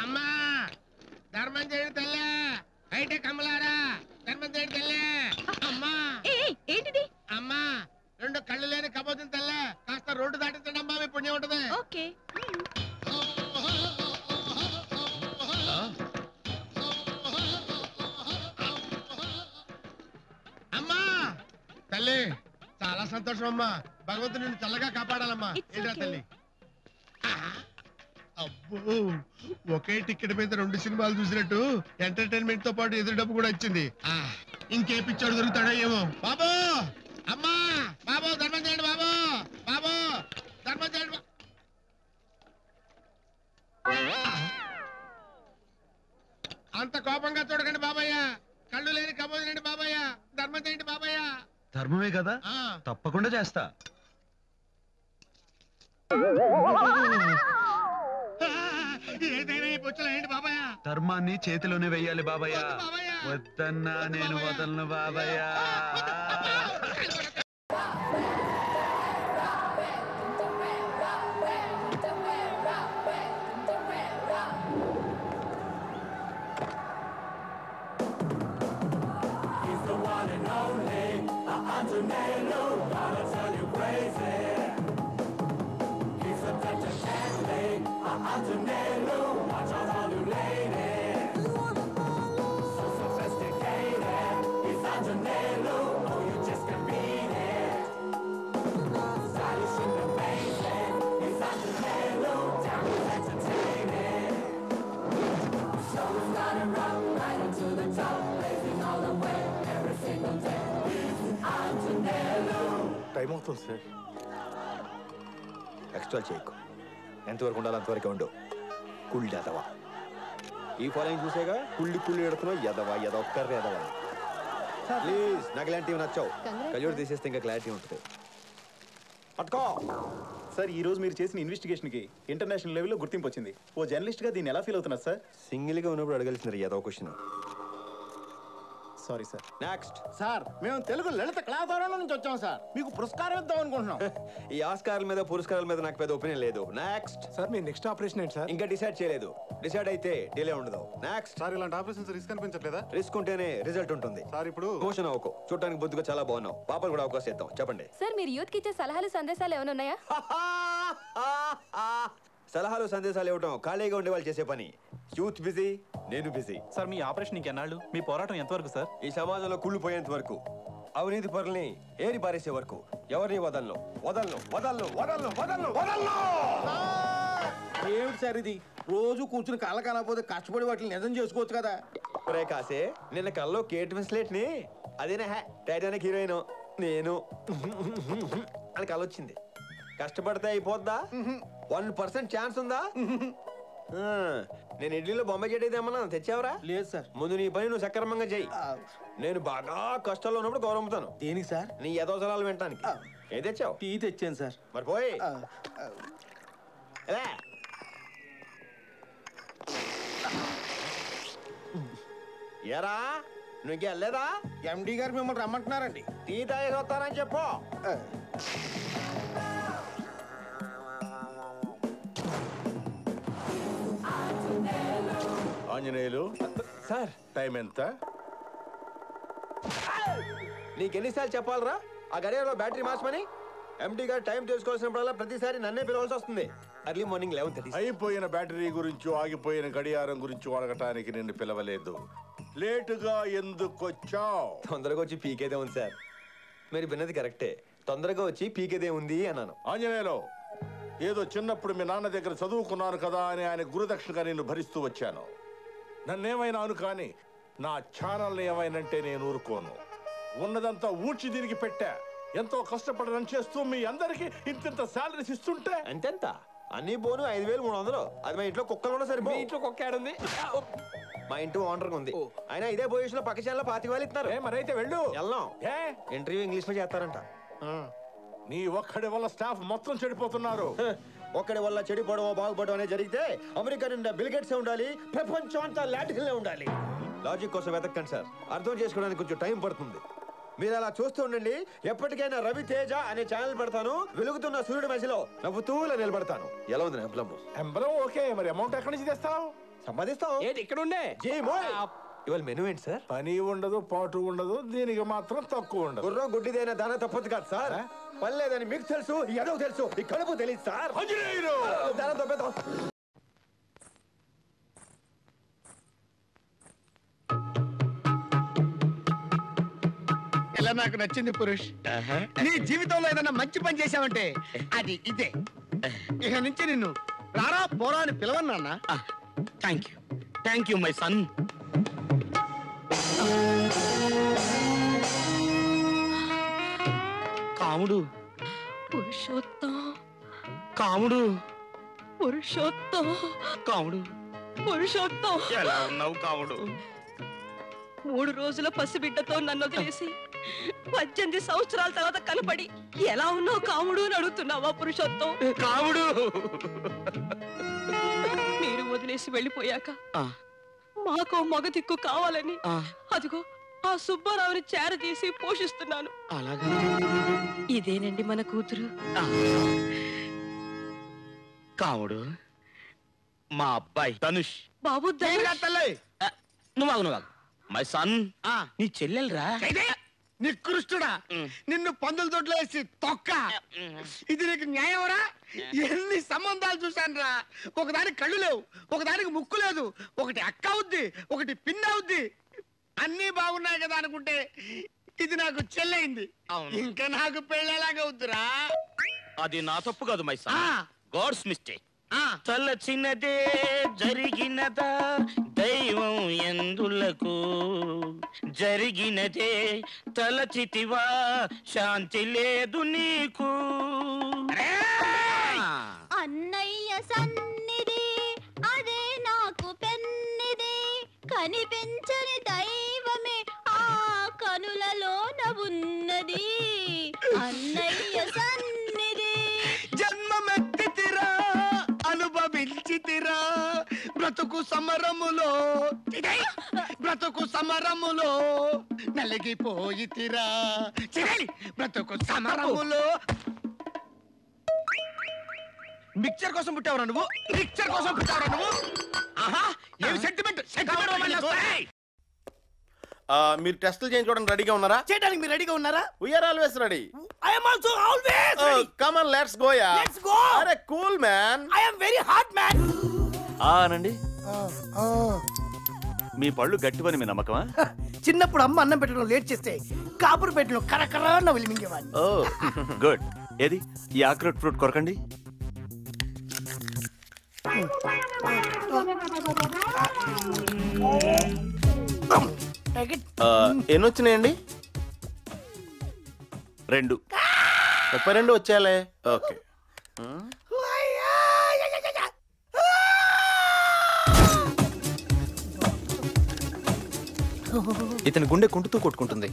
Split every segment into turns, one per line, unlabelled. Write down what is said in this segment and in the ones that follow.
అమ్మా ధర్మం చేయండి తల్లే అయితే కమ్మలారా ధర్మం చేయండి తల్లే అమ్మా
ఏంటిది
అమ్మా రెండు కళ్ళు లేని కబోతుంది తల్లే కాస్త రోడ్డు దాటించండి అమ్మా మీ పుణ్యం ఉంటది
ఓకే
అమ్మా తల్లి చాలా సంతోషం అమ్మా భగవంతుడు నిన్ను చల్లగా కాపాడాలమ్మా ఏంటా తల్లి అబ్బో ఒకే టికెట్ మీద 2 సినిమాలు చూసినట్టు ఎంటర్టైన్మెంట్ తో పాటు ఎదురు డబ్బు కూడా వచ్చింది ఇంకే పిచ్చోడు దొరుకుతాడో ఏమో బాబు అమ్మా బాబు ధర్మం చేయండి బాబు బాబు ధర్మం చేయండి అంత కోపంగా చూడకండి బాబయ్య కళ్ళు లేని కబోదినండి బాబయ్య ధర్మం చేయండి బాబయ్య
ధర్మమే కదా తప్పకుండా చేస్తా
ఏదైనా ఈ బొచ్చులు ఏంటి బాబయ్య
ధర్మాన్ని చేతిలోనే వెయ్యాలి బాబయ్య వద్దన్నా నేను వదలను బాబయ్య
టైం అవుతుంది సార్ ఎక్స్ట్రా చేయకు ఎంతవరకు ఉండాలి అంతవరకే ఉండు కుళ్ళు ఎదవా ఈ ఫాలోయింగ్ చూసేగా కుళ్ళి ఎడుతున్నావు ఎదవా ఎదొక్కర్రే ఎదవా ప్లీజ్ నాకు ఇలాంటివి నచ్చావు కళ్ళోడు తీసేస్తే ఇంకా క్లారిటీ ఉంటుంది పట్టుకో
సార్ ఈ రోజు మీరు చేసిన ఇన్వెస్టిగేషన్ కి ఇంటర్నేషనల్ లెవెల్లో గుర్తింపు వచ్చింది ఓ జర్నలిస్ట్ గా దీన్ని ఎలా ఫీల్ అవుతున్నారు సార్
సింగిల్ గా ఉన్నప్పుడు అడగాల్సింది ఏదో question
sorry sir
next
sir మేము తెలుగు లలిత కళాకారుల నుంచి వచ్చాం సార్ మీకు పురస్కారం ఇద్దాం అనుకుంటున్నాం
ఈ ఆస్కారాల మీద పురస్కారాల మీద నాకు పెద్ద ఒపీనియన్ లేదు నెక్స్ట్
సార్ మీ నెక్స్ట్ ఆపరేషన్ ఏంటి సార్
ఇంకా డిసైడ్ చేయలేదు డిసైడ్ అయితే డిలే ఉండదు నెక్స్ట్
సార్ ఇలాంటి ఆపరేషన్స్ రిస్క్ అనిపించట్లేదా
రిస్క్ ఉంటేనే రిజల్ట్ ఉంటుంది
సార్ ఇప్పుడు
మోషన్ అవ్వకు చూడటానికి బొద్దుగా చాలా బాగున్నావు పాపలు కూడా అవకాశం ఇద్దాం చెప్పండి
సార్ మీరు యూత్ కి ఇచ్చే సలహాలు సందేశాలు ఏమైనా ఉన్నాయా
సలహాలు సందేశాలు ఇవ్వటం ఖాళీగా ఉండే వాళ్ళు చేసే పని యూత్ బిజీ నేను బిజీ
సార్ మీ ఆపరేషన్ ఇంకెన్నాళ్ళు మీ పోరాటం ఎంతవరకు సార్
ఈ సమాజంలో కుళ్ళు పోయేంత వరకు అవినీతి పరుల్ని ఏరి పారేసే వరకు ఎవరిని వదలను వదలను వదలను వదలను వదలను వదలను
ఏమిటి సార్ ఇది రోజు కూర్చుని కళ్ళ కానకపోతే కష్టపడి వాటిని నిజం చేసుకోవచ్చు కదా
ఒరే కాసే నిన్న కల్లో కేట్ విన్స్లెట్ ని అదేనా టైటానిక్ హీరోయిన్ నేను అని కలొచ్చింది కష్టపడితే అయిపోద్దా 1% ఛాన్స్ ఉందా నేను ఇడ్లీలో బొమ్మ చేయడేదేమన్నా తెచ్చావరా
లేదు సార్
ముందు నీ పని నువ్వు సక్రమంగా చెయ్యి నేను బాగా కష్టాల్లో ఉన్నప్పుడు గౌరవంతాను
దేనికి సార్
నీ యథోసలాలు వినటానికి ఏ తెచ్చావు
టీ తెచ్చాను సార్
మరి పోయి ఎరా నువ్వు వెళ్ళలేదా
ఎండి గారు మిమ్మల్ని రమ్మంటున్నారండి
టీ తాగేసి వస్తారని చెప్పు
ఆంజనేయులు
సార్
టైం ఎంత
నీకెన్నిసార్లు చెప్పాలరా ఆ గడియారలో బ్యాటరీ మార్చమని ఎండి గారు టైం తెలుసుకోవాల్సినప్పుడల్లా ప్రతిసారి నన్నే పిలవాల్సి వస్తుంది ఎర్లీ మార్నింగ్ 11:30
అయిపోయిన బ్యాటరీ గురించి ఆగిపోయిన గడియారం గురించి అడగటానికి నిన్ను పిలవలేదు లేటుగా ఎందుకు వచ్చావు
తొందరగా వచ్చి పీకేదే ఉంది సార్ మీరు విన్నది కరెక్టే తొందరగా వచ్చి పీకేదే ఉంది అన్నాను
ఆంజనేయులు ఏదో చిన్నప్పుడు మీ నాన్న దగ్గర చదువుకున్నాను కదా అని ఆయన గురుదక్షిణగా నిన్ను భరిస్తూ వచ్చాను నన్నేమైనా అను కానీ నా ఛానల్ని ఏమైనంటే నేను ఊరుకోను ఉన్నదంతా ఊడ్చి తిరిగి పెట్టా ఎంతో కష్టపడి రన్ చేస్తూ మీ అందరికి ఇంత శాలరీస్ ఇస్తుంటే
అంతెంత అన్ని పోను 5,300 అది మా ఇంట్లో కుక్కలు సరిపో
ఇంట్లో కుక్కాడుంది
మా ఇంటి ఓనర్ ఉంది అయినా ఇదే పొజిషన్ లో పక్క ఛానల్ 25,000 ఇస్తున్నారు
మరైతే వెళ్ళు
వెళ్దాం ఇంటర్వ్యూ ఇంగ్లీష్ లో చేస్తారంట
నీ ఒక్కడి వల్ల స్టాఫ్ మొత్తం చెడిపోతున్నారు
ఒక్కడి వల్ల చెడిపోవడం బాగుపడడం అనేది జరిగితే అమెరికా నిండా బిల్గేట్స్ ఉండాలి ప్రపంచం అంతా లాటికల్లే ఉండాలి లాజిక్ కోసం వెతకండి సార్ అర్థం చేసుకోవడానికి కొంచెం టైం పడుతుంది మీరు అలా చూస్తూ ఉండండి ఎప్పటికైనా రవి తేజ అనే ఛానల్ పెడతాను వెలుగుతున్న సూర్యుడి మధ్యలో నవ్వుతూలా నిలబడతాను ఎలా ఉంది ఎంబలం
ఎంబలం ఓకే మరి అమౌంట్ ఎక్కడి నుంచి తెస్తావు
సంపాదిస్తాం.
ఏంటి ఇక్కడ ఉండే
ఇవాళ మెనూ ఏంటి సార్?
పని ఉండదు, పాటు ఉండదు, దీనికి మాత్రం తక్కువ ఉండదు.
గుర్రం గుడ్డిదైనా దాన తప్పదు కాదు సార్. పని లేదని మీకు తెలుసు, ఏదో తెలుసు, ఈ కడుపు తెలియదు సార్. దాన తప్పేద్దాం.
ఇలా నాకు నచ్చింది పురుష్. నీ జీవితంలో ఏదైనా మంచి పని చేశావంటే అది ఇదే. ఇక నుంచి నిన్ను రారా పోరా అని పిలవను నాన్న.
Thank you my son. Kamudu
Purushottam,
Kamudu
Purushottam,
Kamudu
Purushottam.
ఎలా ఉన్నావు కాముడు?
3 రోజుల పసిబిడ్డతో నన్ను వదిలేసి 18 సంవత్సరాల తర్వాత కనపడి ఎలా ఉన్నావు కాముడు అని అడుగుతున్నావా పురుషోత్తం?
కాముడు
మీరు వదిలేసి వెళ్ళిపోయాక
ఆ,
మాకో మగ దిక్కు కావాలని
ఆ,
అదిగో ఆ సుబ్బారావుని చేరదీసి పోషిస్తున్నాను.
అలాగా
ఇదేనండి మన కూతురు.
ఆ. కాముడు మా అబ్బాయి ధనుష్.
బాబు
తల్లి
నువ్వు ఆగు మై సన్. నీ చెల్లెలరా?
నికృష్టుడా, నిన్ను పందుల దొడ్లో వేసి తొక్క. ఇది నీకు న్యాయమరా? ఎన్ని సంబంధాలు చూశాను రా. ఒకదానికి కళ్ళు లేవు, ఒకదానికి ముక్కు లేదు, ఒకటి అక్క అవుద్ది, ఒకటి పిన్న అవుద్ది. అన్నీ బాగున్నాయి కదా అనుకుంటే ఇది నాకు చెల్లయింది. ఇంకా నాకు పెళ్ళేలాగా అవుద్దురా.
అది నా తప్పు కాదు మై సన్, గాడ్స్ మిస్టేక్. తల చిన్నదే జరిగినదా దైవం ఎందులకు, జరిగినదే తలచితివా శాంతి లేదు నీకు.
అన్నయ్య సన్నిధి అదే నాకు పెన్నిది, కనిపించని దైవమే ఆ కనులలోన ఉన్నది. అన్నయ్య సన్నిధి
జన్మమెత్తితిరా, అనుభవించితిరా, బ్రతుకు సమరములో, బ్రతుకు సమరములో నలిగిపోయితిరా, బ్రతుకు సమరములో. మిక్చర్ కోసం పుట్టావురా నువ్వు, మిక్చర్ కోసం పుట్టావురా నువ్వు. ఆహా, ఏం సెంటిమెంట్.
మీరు టెస్టులు చేయించుకోవడానికి రెడీగా ఉన్నారా?
చేయడానికి మీరు రెడీగా ఉన్నారా?
We're always ready.
I am also always ready.
Come on let's go yeah.
Let's go.
అరే cool man.
I am very hot man.
అనండి. మీ పళ్ళు గట్టివని మీ నమ్మకమా?
చిన్నప్పుడు అమ్మ అన్నం పెట్టడం లేట్ చేస్తే కాపురు పెట్టడం కరకరా నవ్వులు మింగేవాడిని.
ఓ గుడ్. ఏది ఈ ఆక్రోట్ ఫ్రూట్ కొరకండి.
ఎన్ని వచ్చినాయండి?
2.
32 వచ్చేయాలే. ఓకే.
ఇతని గుండె కుంటుతూ కొట్టుకుంటుంది.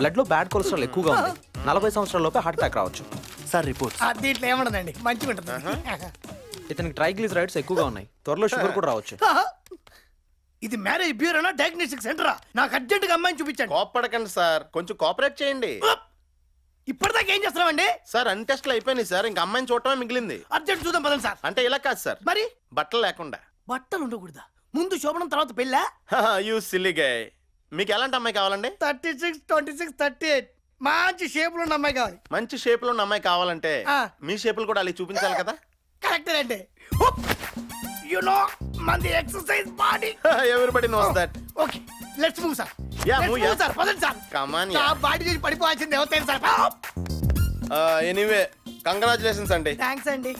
బ్లడ్ లో బ్యాడ్ కొలెస్ట్రాల్ ఎక్కువగా ఉంది. 40 సంవత్సరాల లోపే హార్ట్ అటాక్ రావచ్చు.
Sir report.
దీంట్లో ఏమన్నదండి, మంచిగా ఉంటుంది.
ఇతనికి ట్రైగ్లిసరైడ్స్ ఎక్కువగా ఉన్నాయి. త్వరలో షుగర్ కూడా రావచ్చు.
ఇది మ్యారేజ్ బ్యూరోనా డయాగ్నోస్టిక్ సెంటరా? నాకు అర్జెంట్ గా అమ్మాయిని చూపించండి.
కోపడకండి సార్, కొంచెం కోఆపరేట్ చేయండి.
ఇప్పటిదాకా ఏం చేస్తున్నామండి
సార్? అన్ని టెస్టులు అయిపోయినాయి సార్, ఇంకా అమ్మాయిని చూడటమే మిగిలింది.
అర్జెంట్ చూద్దాం పదండి సార్.
అంటే ఇలా కాదు సార్,
మరి
బట్టలు లేకుండా.
బట్టలు ఉండకూడదా? ముందు శోభనం తర్వాత పెళ్ళా?
యూ సిల్లీ గై. మీకు ఎలాంటి అమ్మాయి కావాలండి?
36, 26, 38 మంచి షేప్ లో ఉన్న అమ్మాయి కావాలి.
మంచి షేప్ లో ఉన్న అమ్మాయి కావాలంటే మీ షేపులు కూడా అలా చూపించాలి కదా.
కరెక్ట్ అండి. యు నో మంది exercise body.
Everybody knows that.
Okay let's move sir.
Yeah move yeah
sir. పదండి సార్.
కమ్ ఆన్
నా
యా.
బాడీ చేసి పడిపోవాల్సింది ఎవరైనా సార్.
ఎనీవే కంగ్రాచులేషన్స్ అండి.
థ్యాంక్స్ అండి.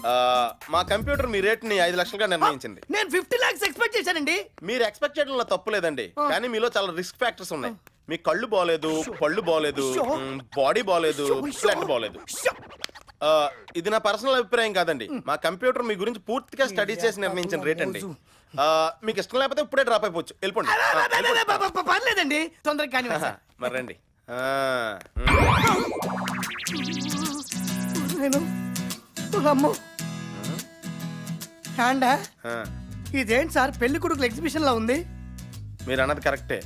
మా కంప్యూటర్ మీ రేట్ ని 5 లక్షలుగా నిర్ణయించింది.
నేను 50 lakhs ఎక్స్పెక్ట్ చేశానండి.
మీరు ఎక్స్పెక్ట్ చేయడంలో తప్పు లేదండి, కానీ మీలో చాలా రిస్క్ ఫ్యాక్టర్స్ ఉన్నాయి. మీ కళ్ళు బాలేదు, పళ్ళు బాలేదు, బాడీ బాలేదు, బ్లడ్ బాలేదు. ఇది నా పర్సనల్ అభిప్రాయం కాదండి. మా కంప్యూటర్ మీ గురించి పూర్తిగా స్టడీ చేసి నిర్ణయించిన రేట్ అండి. మీకు ఇష్టం లేకపోతే ఇప్పుడే డ్రాప్ అయిపోవచ్చు, వెళ్ళిపోండి.
పర్లేదండి, తొందరగా కానీ.
మరి రండి.
నేను అమ్మో హ్యాండా. ఇదేంటి సార్, పెళ్లి కొడుకుల ఎగ్జిబిషన్ లా ఉంది.
మీరు అన్నది కరెక్టే,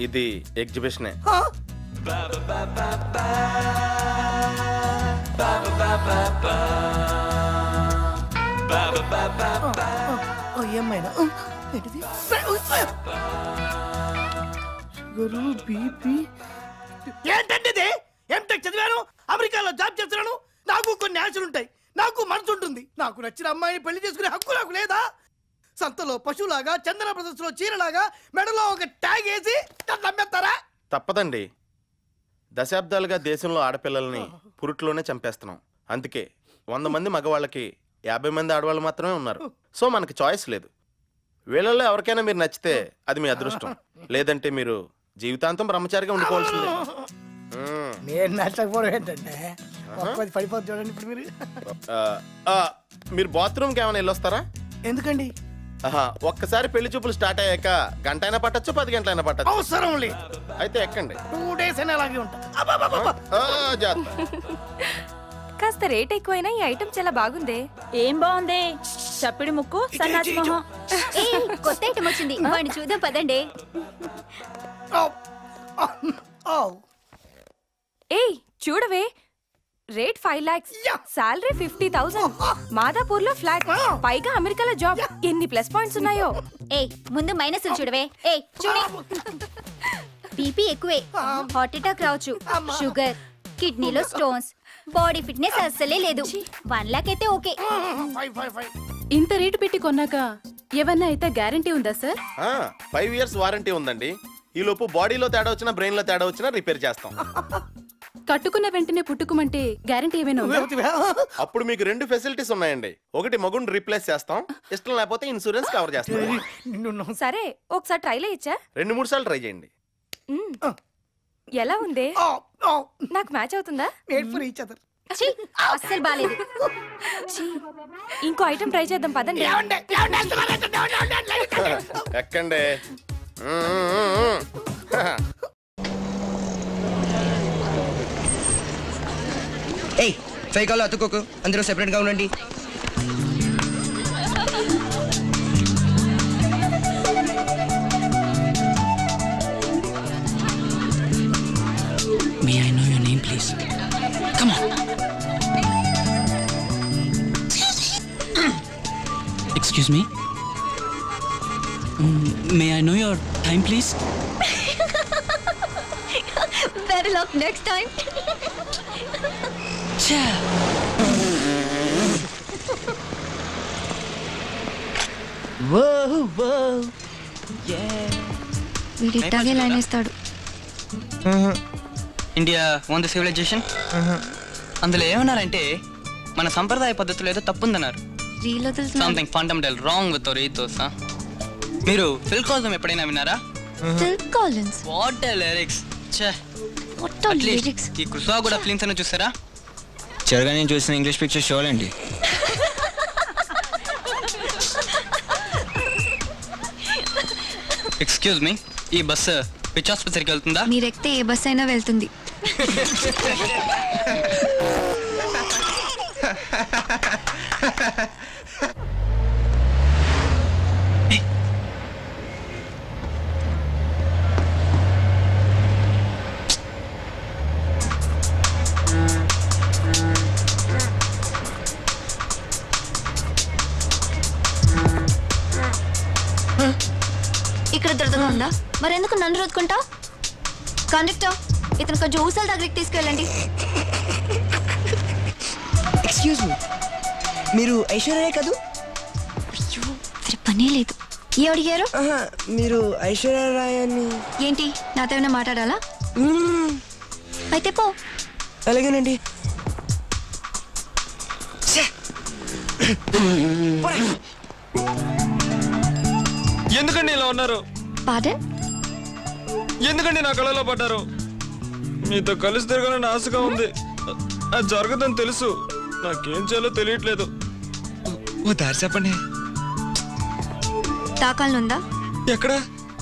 ఇది ఎగ్జిబిషనే.
ఏంటండి ఇది? ఎంటెక్ చదివాను, అమెరికాలో జాబ్ చేస్తున్నాను. నాకు కొన్ని ఆశలు ఉంటాయి, నాకు మనసు ఉంటుంది. నాకు నచ్చిన అమ్మాయిని పెళ్లి చేసుకునే హక్కు నాకు లేదా? సంతలో పశువులాగా, చందన ప్రదర్శనలో చీరలాగా మెడలో ఒక ట్యాగ్ వేసి నమ్మేస్తారా?
తప్పదండి. దశాబ్దాలుగా దేశంలో ఆడపిల్లల్ని పురుట్లోనే చంపేస్తున్నాం. అందుకే 100 మంది మగవాళ్ళకి 50 మంది ఆడవాళ్ళు మాత్రమే ఉన్నారు. సో మనకి చాయిస్ లేదు. వీళ్ళల్లో ఎవరికైనా మీరు నచ్చితే అది మీ అదృష్టం, లేదంటే మీరు జీవితాంతం బ్రహ్మచారిగా ఉండిపోవాల్సిందే.
నేను నచ్చకపోవడం ఏంటంటే పడిపోతుంది చూడండి. ఇప్పుడు
మీరు బాత్రూమ్కి ఏమైనా వెళ్ళొస్తారా?
ఎందుకండి?
ఒక్కసారి పెళ్లి చూపులు స్టార్ట్ అయ్యాక గంట అయినా పట్టచ్చు, 10 గంటలైనా పట్టచ్చు.
అవసరం లేదు.
అయితే ఎక్కండి.
2 days అయినా అలాగే ఉంటా.
కాస్త రేట్ ఎక్కువైనా ఈ ఐటమ్ చాలా బాగుంది.
ఏం బాగుంది? చప్పిడి ముక్కు, సన్నాసి మొహం. కొత్త ఐటమ్ వచ్చింది, వాడిని చూద్దాం పదండి.
ఏయ్ చూడవే, రేట్ 5 lakhs, సాలరీ 50,000, మాదాపూర్ లో ఫ్లాట్, పైగా అమెరికాలో జాబ్. ఎన్ని ప్లస్ పాయింట్స్ ఉన్నాయో.
ఏయ్ ముందు మైనస్ చూడవే. ఏయ్ చూడు, బీపీ ఎక్కువే, హార్ట్ అటాక్ రావచ్చు, షుగర్, కిడ్నీలో స్టోన్స్, బాడీ ఫిట్నెస్ అస్సలే లేదు. 1 lakh అయితే ఓకే.
ఇంత రేటు పెట్టి కొన్నాక ఏమన్నా అయితే గ్యారంటీ ఉందా సార్?
5 years వారంటీ ఉందండి. ఈ లోపు బాడీలో తేడా వచ్చినా, బ్రెయిన్ లో తేడా వచ్చినా రిపేర్ చేస్తాం.
కట్టుకున్న వెంటనే పుట్టుకుమంటే గ్యారంటీ ఏమైనా ఉందా?
అప్పుడు మీకు 2 ఫెసిలిటీస్ ఉన్నాయండి. ఒకటి మగుని రీప్లేస్ చేస్తాం, ఇష్టం లేకపోతే ఇన్సూరెన్స్ కవర్ చేస్తాం.
సరే ఒకసారి ట్రైలే ఇచ్చా,
2-3 సార్లు ట్రై చేయండి.
ఎలా ఉంది? నాకు మ్యాచ్ అవుతుందా?
అస్సలు బాలేదు.
ఇంకో ఐటమ్ ట్రై చేద్దాం పదండి.
ఎక్కండి.
ఏయ్ ఫైకాలో అతుక్కోకు, అందరూ సెపరేట్ గా ఉండండి.
May I know your name, please? Come on. Excuse me? May I know your time, please?
Better luck next time.
వీడిట్టాగే లైన్ ఇస్తాడు.
India wounded civilization. అందులో ఏమన్నారంటే మన సంప్రదాయ పద్ధతులు ఏదో తప్పుందన్నారు. Something fundamental wrong with our ethos. మీరు ఫిల్ కాలిన్స్ ఎప్పుడైనా విన్నారా?
Phil Collins?
What a lyrics. At least ఈ కుసా కూడా ఫిలిమ్స్ అన్న చూసారా?
చివరిగా నేను చూసిన ఇంగ్లీష్ పిక్చర్ షోలు అండి.
ఎక్స్క్యూజ్ మీ, ఈ బస్సు పిచ్ ఆసుపత్రికి వెళ్తుందా?
మీరు ఎక్కితే ఏ బస్ అయినా వెళ్తుంది. ఇక్కడ దురదగా ఉందా? మరెందుకు నన్ను రుద్దుకుంటా? కండక్టర్, ఇతను కొంచెం ఊసల దగ్గరికి తీసుకెళ్ళండి.
ఎక్స్క్యూజ్ మీ, మీరు ఐశ్వర్య కదూ?
అయ్యో సరే పనే లేదు. ఏ అడిగారు?
మీరు ఐశ్వర్య రాయ్ అని.
ఏంటి నాతో ఏమైనా మాట్లాడాలా? అయితే పో.
అలాగేనండి.
ఎందుకండి ఇలా ఉన్నారు?
పాడన్?
ఎందుకండి నా కళలో పడ్డారు? మీతో కలిసి తిరగాలని ఆశగా ఉంది. అది జరగదని తెలుసు. నాకేం చేయాలో తెలియట్లేదు. ఓ దారి చెప్పండి.
తాకాలనుందా?
ఎక్కడ?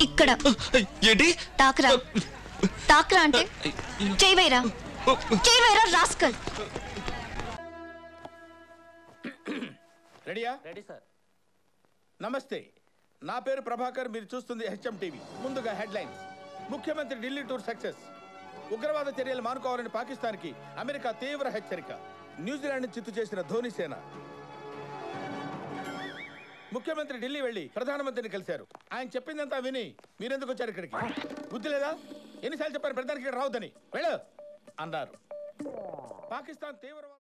ఇక్కడ.
ఏంటి?
తాకరా. తాకరా అంటే చేయవేరా, చేయవేరా రాస్కల్.
రెడీయా? Ready sir. నమస్తే, నా పేరు ప్రభాకర్. మీరు చూస్తుంది హెచ్ఎం టీవీ. ముందుగా హెడ్లైన్స్. ముఖ్యమంత్రి ఢిల్లీ టూర్ సక్సెస్. ఉగ్రవాద చర్యలు మానుకోవాలని పాకిస్తాన్కి అమెరికా తీవ్ర హెచ్చరిక. న్యూజిలాండ్ చిత్తు చేసిన ధోని సేన.
ముఖ్యమంత్రి ఢిల్లీ వెళ్ళి ప్రధానమంత్రిని కలిశారు. ఆయన చెప్పిందంతా విని మీరెందుకు వచ్చారు ఇక్కడికి? బుద్ధి లేదా? ఎన్నిసార్లు చెప్పారు ప్రధానికి ఇక్కడ రావద్దని? వెళ్ళు అన్నారు. పాకిస్తాన్ తీవ్రవాద